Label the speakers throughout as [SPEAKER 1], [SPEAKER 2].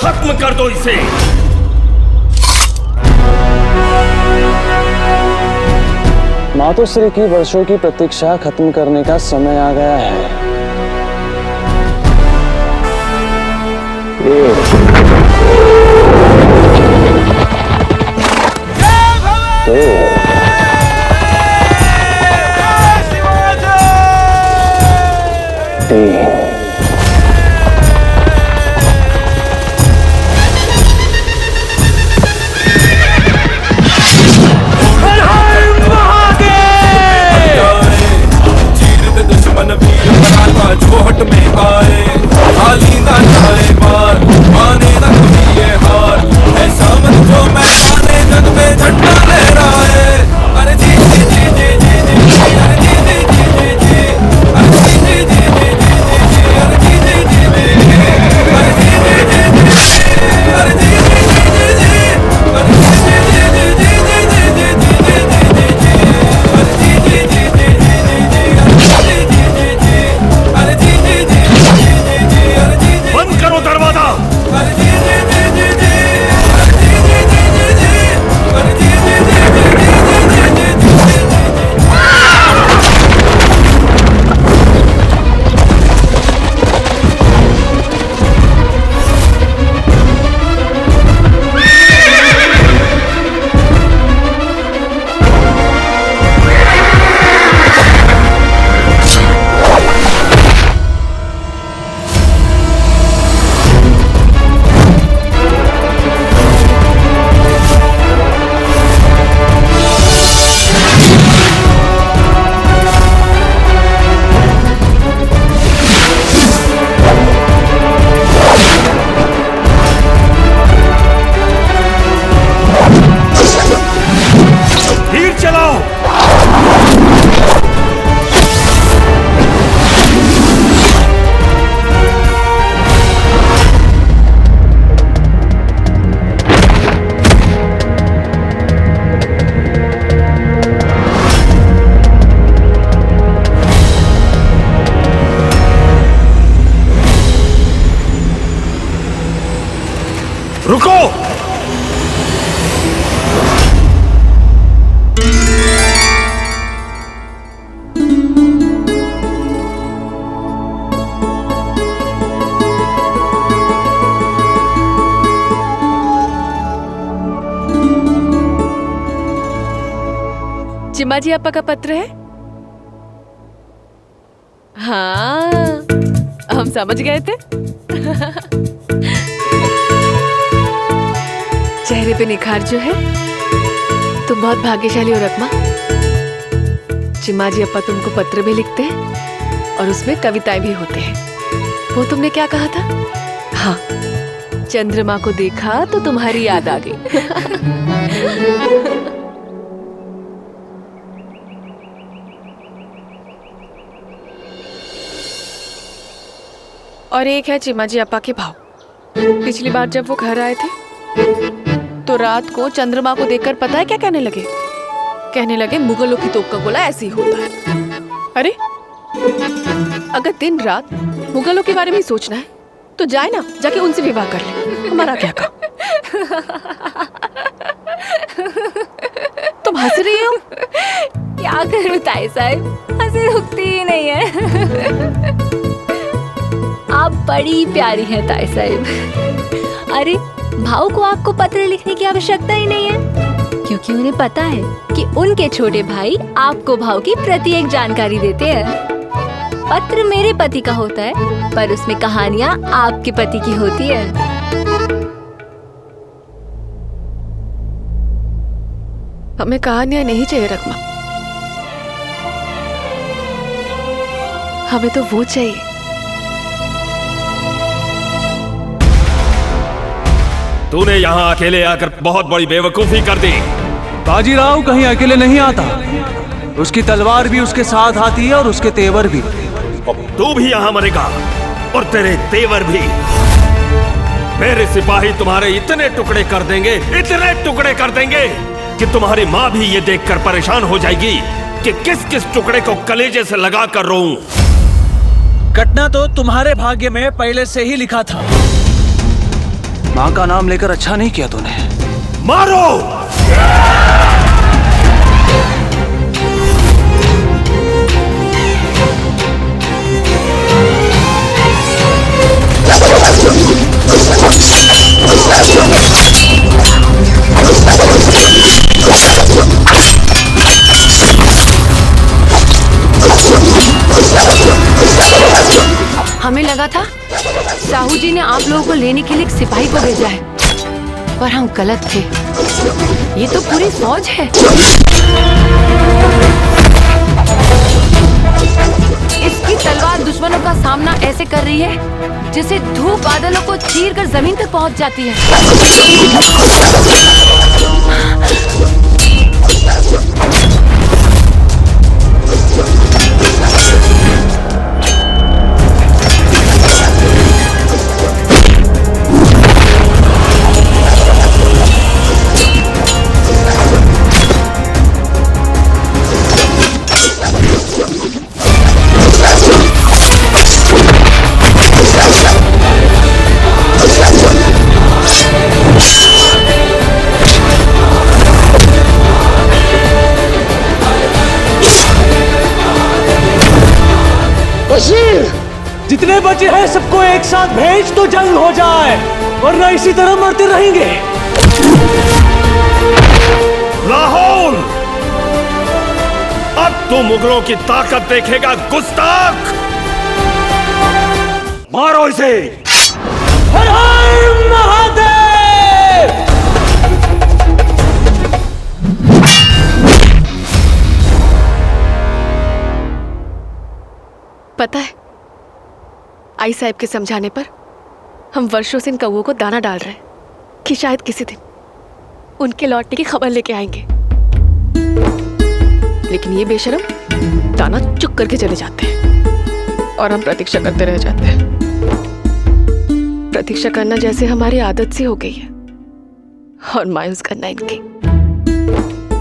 [SPEAKER 1] खत्म कर दो इसे।
[SPEAKER 2] मातोश्री की वर्षों की प्रतीक्षा खत्म करने का समय आ गया है।
[SPEAKER 3] जोहट में आए खाली ना जाए बार, माने ना कभी ये हार, ऐसा मत जो मैदाने जग में झंडा लहराए। अरे जी जी जी जी जी जी, अरे जी जी जी जी जी, अरे जी जी जी जी जी जी, अरे जी जी जी जी जी, अरे जी जी जी जी जी, अरे जी जी जी जी जी, अरे जी जी जी जी जी जी जी जी जी जी जी जी, अरे जी जी जी जी जी जी जी, अरे जी जी जी जी जी, अरे जी जी जी जी जी, अरे जी जी।
[SPEAKER 1] बंद करो दरवाजा।
[SPEAKER 3] अरे जी जी जी जी जी, अरे जी जी जी जी जी, अरे जी जी जी जी जी जी जी जी।
[SPEAKER 1] तीर चलाओ। रुको।
[SPEAKER 4] चिम्माजी अप्पा का पत्र है। हाँ, हम समझ गए थे। चेहरे पे निखार जो है, तुम बहुत भाग्यशाली हो रकमा। चिम्माजी अप्पा तुमको पत्र भी लिखते हैं और उसमें कविताएं भी होते हैं। वो तुमने क्या कहा था? हाँ, चंद्रमा को देखा तो तुम्हारी याद आ गई। और एक है चिम्माजी अप्पा के भाव। पिछली बार जब वो घर आए थे तो रात को चंद्रमा को देखकर पता है क्या कहने लगे? कहने लगे मुगलों की तोप का गोला ऐसे ही होता है। अरे अगर दिन रात मुगलों के बारे में ही सोचना है तो जाए ना, जाके उनसे विवाह कर ले। हमारा क्या काम? तुम हंस रही हो?
[SPEAKER 5] क्या करूं ताई साहब, हंसी रुकती ही नहीं है। आप बड़ी प्यारी हैं ताई साहब। अरे भाऊ को आपको पत्र लिखने की आवश्यकता ही नहीं है, क्योंकि उन्हें पता है कि उनके छोटे भाई आपको भाव की प्रत्येक जानकारी देते हैं। पत्र मेरे पति का होता है, पर उसमें कहानियाँ आपके पति की होती है।
[SPEAKER 4] हमें कहानियां नहीं चाहिए रकमा, हमें तो वो चाहिए।
[SPEAKER 1] तूने यहाँ अकेले आकर बहुत बड़ी बेवकूफी कर दी।
[SPEAKER 2] बाजीराव कहीं अकेले नहीं आता, उसकी तलवार भी उसके साथ आती है और उसके तेवर भी।
[SPEAKER 1] तू भी यहाँ मरेगा और तेरे तेवर भी। मेरे सिपाही तुम्हारे इतने टुकड़े कर देंगे, इतने टुकड़े कर देंगे कि तुम्हारी माँ भी ये देखकर परेशान हो जाएगी कि किस किस टुकड़े को कलेजे से लगा कर रोऊं।
[SPEAKER 6] कटना तो तुम्हारे भाग्य में पहले से ही लिखा था।
[SPEAKER 2] माँ का नाम लेकर अच्छा नहीं किया तूने।
[SPEAKER 1] मारो।
[SPEAKER 6] हमें लगा था साहू जी ने आप लोगों को लेने के लिए एक सिपाही को भेजा है, पर हम गलत थे। ये तो पूरी फौज है। इसकी तलवार दुश्मनों का सामना ऐसे कर रही है जैसे धूप बादलों को चीर कर जमीन तक पहुंच जाती है।
[SPEAKER 2] जितने बचे हैं सबको एक साथ भेज तो जंग हो जाए, वरना इसी तरह मरते रहेंगे।
[SPEAKER 1] राहुल, अब तू मुगलों की ताकत देखेगा गुस्ताख। मारो इसे।
[SPEAKER 2] हर हर महादेव।
[SPEAKER 4] पता है, आई साहब के समझाने पर हम वर्षों से इन कौओं को दाना डाल रहे हैं कि शायद किसी दिन उनके लौटने की खबर लेके आएंगे, लेकिन ये बेशरम दाना चुक करके चले जाते हैं और हम प्रतीक्षा करते रह जाते हैं। प्रतीक्षा करना जैसे हमारी आदत सी हो गई है, और मायूस करना इनकी।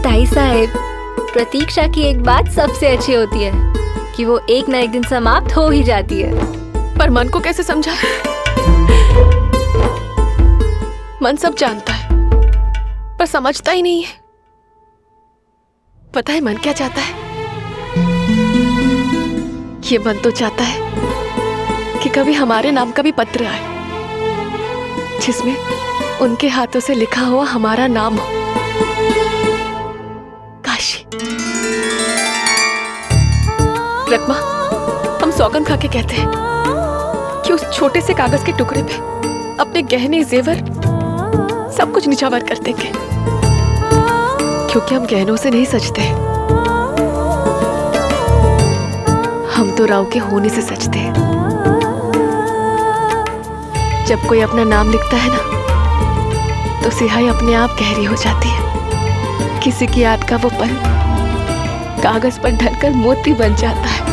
[SPEAKER 5] ताई साहब, प्रतीक्षा की एक बात सबसे अच्छी होती है कि वो एक ना एक दिन समाप्त हो ही जाती है।
[SPEAKER 4] पर मन को कैसे समझाए? मन सब जानता है पर समझता ही नहीं है। पता है मन क्या चाहता है? ये मन तो चाहता है कि कभी हमारे नाम का भी पत्र आए जिसमें उनके हाथों से लिखा हुआ हमारा नाम हो, काशी। रकमा, हम सौगंध खा के कहते हैं कि उस छोटे से कागज के टुकड़े पे अपने गहने जेवर सब कुछ निछावर कर देंगे, क्योंकि हम गहनों से नहीं सजते, हम तो राव के होने से सजते हैं। जब कोई अपना नाम लिखता है ना, तो सिहाई अपने आप गहरी हो जाती है। किसी की याद का वो पल कागज पर ढलकर मोती बन जाता है।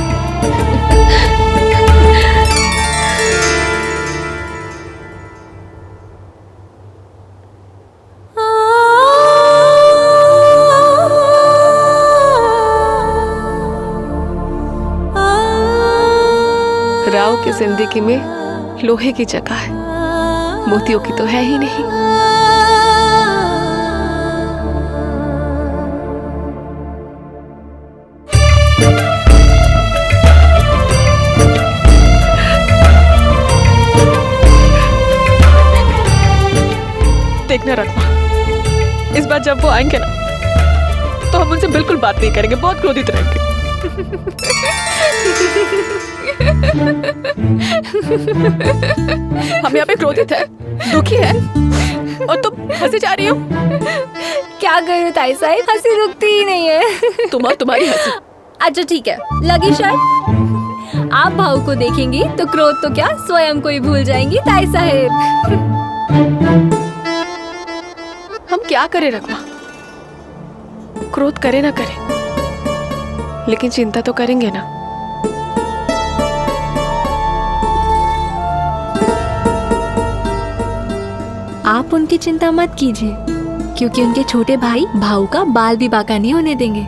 [SPEAKER 4] राव की जिंदगी में लोहे की जगह है, मोतियों की तो है ही नहीं। देखना रखना, इस बार जब वो आएंगे ना, तो हम उनसे बिल्कुल बात नहीं करेंगे, बहुत क्रोधित रहेंगे। हम यहाँ पे क्रोधित है, दुखी है, और तुम हंसी जा रही हो।
[SPEAKER 5] क्या करूं ताई साहब, हंसी रुकती ही नहीं है।
[SPEAKER 4] तुम और तुम्हारी हंसी।
[SPEAKER 5] अच्छा ठीक है, लगी शायद। आप भाव को देखेंगी तो क्रोध तो क्या स्वयं को ही भूल जाएंगी ताई साहब।
[SPEAKER 4] हम क्या करें रकमा, क्रोध करे ना करे, लेकिन चिंता तो करेंगे ना।
[SPEAKER 5] आप उनकी चिंता मत कीजिए, क्योंकि उनके छोटे भाई भाऊ का बाल भी बाका नहीं होने देंगे।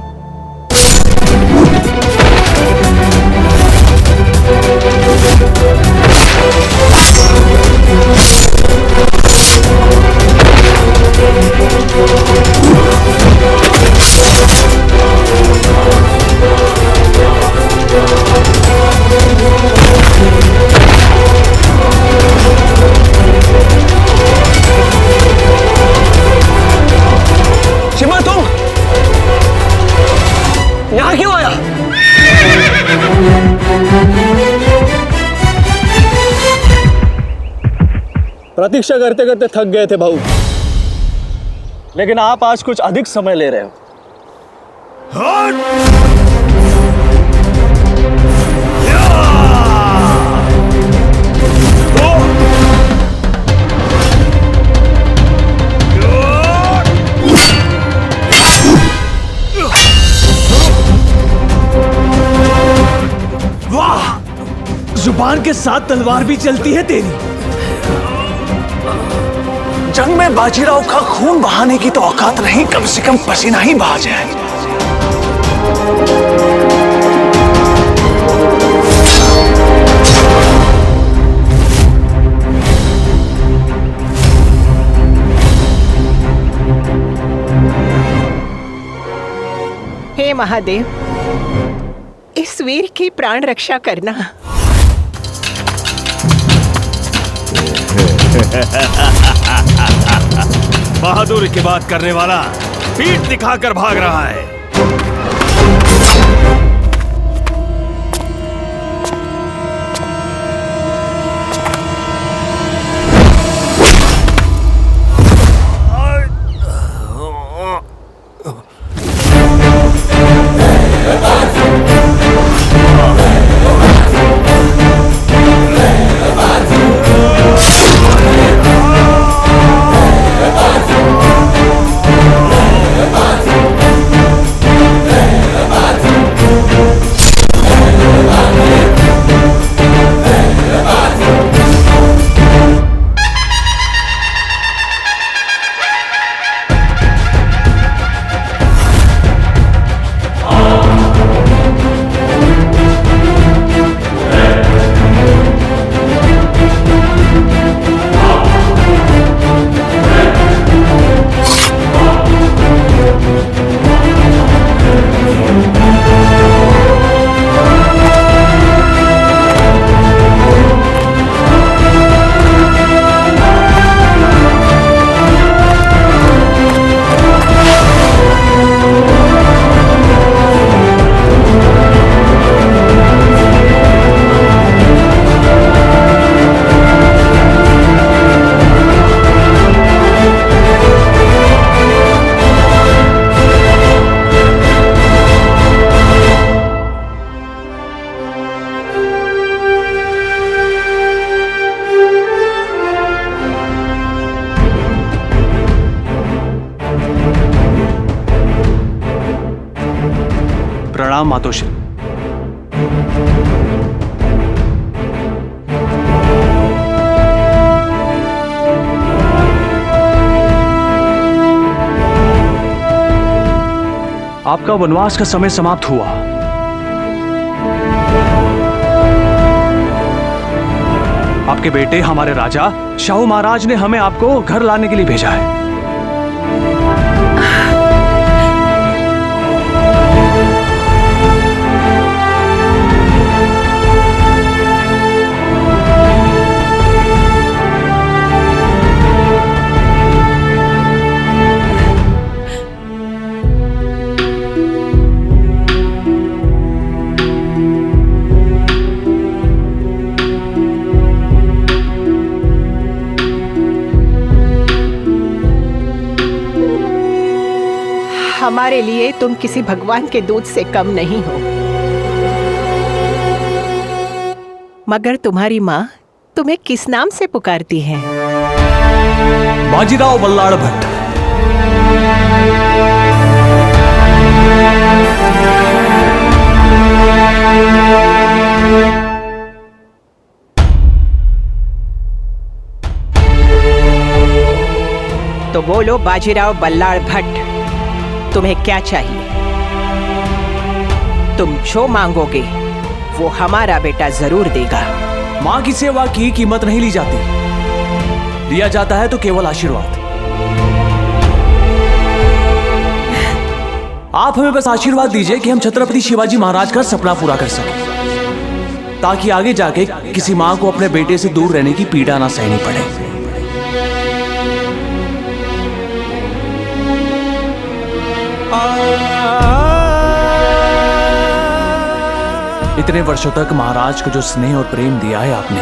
[SPEAKER 7] प्रतीक्षा करते करते थक गए थे भाऊ, लेकिन आप आज कुछ अधिक समय ले रहे हो।
[SPEAKER 2] वाह, जुबान के साथ तलवार भी चलती है तेरी। जंग में बाजीराव का खून बहाने की तो औकात नहीं, कम से कम पसीना ही बहा जाए।
[SPEAKER 8] हे महादेव, इस वीर की प्राण रक्षा करना।
[SPEAKER 1] बहादुरी की बात करने वाला पीठ दिखाकर भाग रहा है।
[SPEAKER 2] प्रणाम मातोश्री। आपका वनवास का समय समाप्त हुआ। आपके बेटे हमारे राजा शाहू महाराज ने हमें आपको घर लाने के लिए भेजा है।
[SPEAKER 8] हमारे लिए तुम किसी भगवान के दूत से कम नहीं हो, मगर तुम्हारी माँ तुम्हें किस नाम से पुकारती है?
[SPEAKER 2] बाजीराव बल्लाड़ भट्ट।
[SPEAKER 8] तो बोलो बाजीराव बल्लाड़ भट्ट, तुम्हें क्या चाहिए? तुम जो मांगोगे वो हमारा बेटा जरूर देगा।
[SPEAKER 2] माँ की सेवा की कीमत नहीं ली जाती, दिया जाता है तो केवल आशीर्वाद। आप हमें बस आशीर्वाद दीजिए कि हम छत्रपति शिवाजी महाराज का सपना पूरा कर सकें, ताकि आगे जाके किसी माँ को अपने बेटे से दूर रहने की पीड़ा ना सहनी पड़े। इतने वर्षों तक महाराज को जो स्नेह और प्रेम दिया है आपने,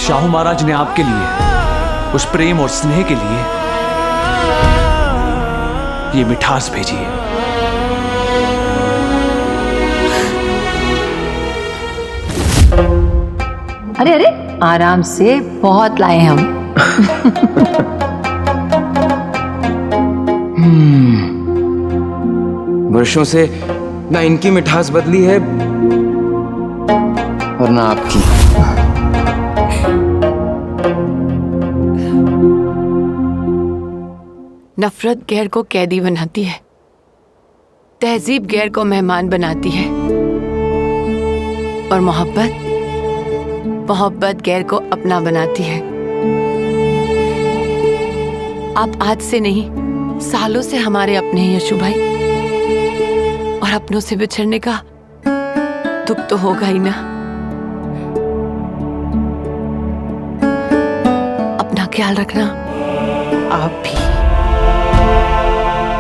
[SPEAKER 2] शाहू महाराज ने आपके लिए, उस प्रेम और स्नेह के लिए ये मिठास भेजी है।
[SPEAKER 6] अरे अरे, आराम से, बहुत लाए हम।
[SPEAKER 9] वर्षों से ना इनकी मिठास बदली है और ना आपकी।
[SPEAKER 6] नफरत गैर को कैदी बनाती है, तहजीब गैर को मेहमान बनाती है, और मोहब्बत गैर को अपना बनाती है। आप आज से नहीं, सालों से हमारे अपने हैं यशु भाई, और अपनों से बिछड़ने का दुख तो होगा ही ना। अपना ख्याल रखना आप भी।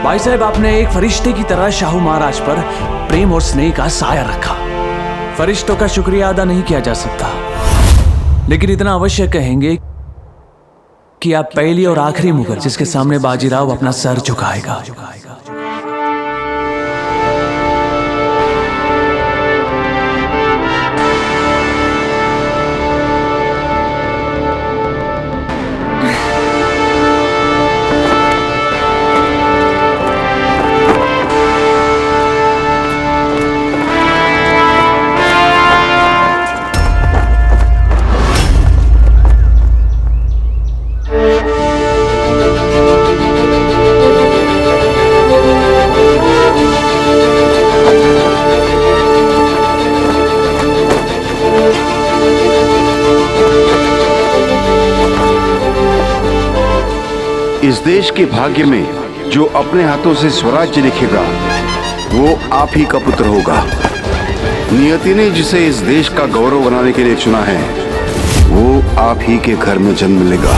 [SPEAKER 2] भाई साहब, आपने एक फरिश्ते की तरह शाहू महाराज पर प्रेम और स्नेह का साया रखा। फरिश्तों का शुक्रिया अदा नहीं किया जा सकता, लेकिन इतना अवश्य कहेंगे कि आप पहली और आखिरी मुगल जिसके सामने बाजीराव अपना सर झुकाएगा।
[SPEAKER 10] इस देश के भाग्य में जो अपने हाथों से स्वराज्य लिखेगा वो आप ही का पुत्र होगा। नियति ने जिसे इस देश का गौरव बनाने के लिए चुना है वो आप ही के घर में जन्म लेगा।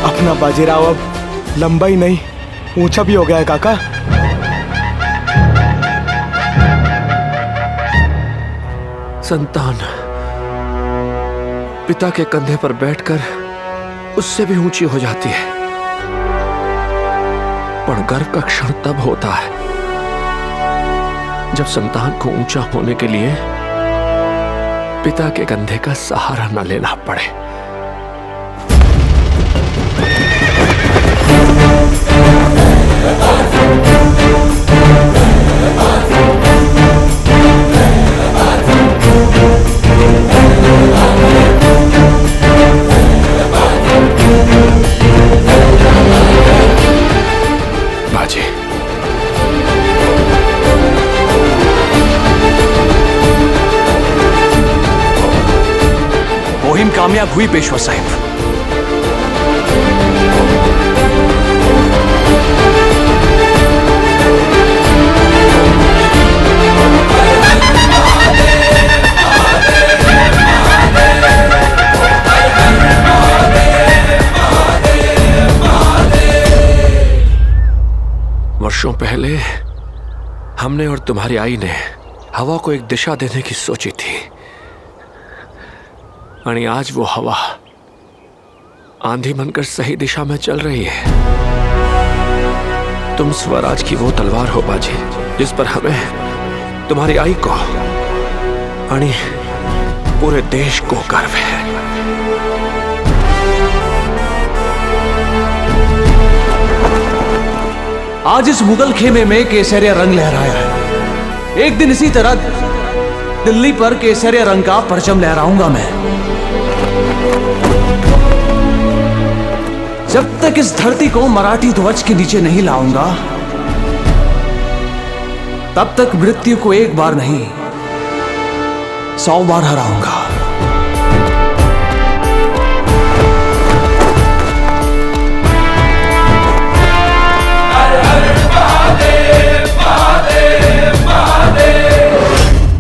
[SPEAKER 11] अपना बाजीराव अब लंबा ही नहीं, ऊंचा भी हो गया है काका।
[SPEAKER 1] संतान पिता के कंधे पर बैठकर उससे भी ऊंची हो जाती है, पर गर्व का क्षण तब होता है जब संतान को ऊंचा होने के लिए पिता के कंधे का सहारा न लेना पड़े। बाजी,
[SPEAKER 2] मुहिम कामयाब हुई पेशवा साहब।
[SPEAKER 1] वर्षों पहले हमने और तुम्हारी आई ने हवा को एक दिशा देने की सोची थी, और आज वो हवा आंधी बनकर सही दिशा में चल रही है। तुम स्वराज की वो तलवार हो बाजी जिस पर हमें तुम्हारी आई को और पूरे देश को गर्व है।
[SPEAKER 2] आज इस मुगल खेमे में केसरिया रंग लहराया है। एक दिन इसी तरह दिल्ली पर केसरिया रंग का परचम लहराऊंगा मैं। जब तक इस धरती को मराठी ध्वज के नीचे नहीं लाऊंगा तब तक मृत्यु को एक बार नहीं 100 बार हराऊंगा।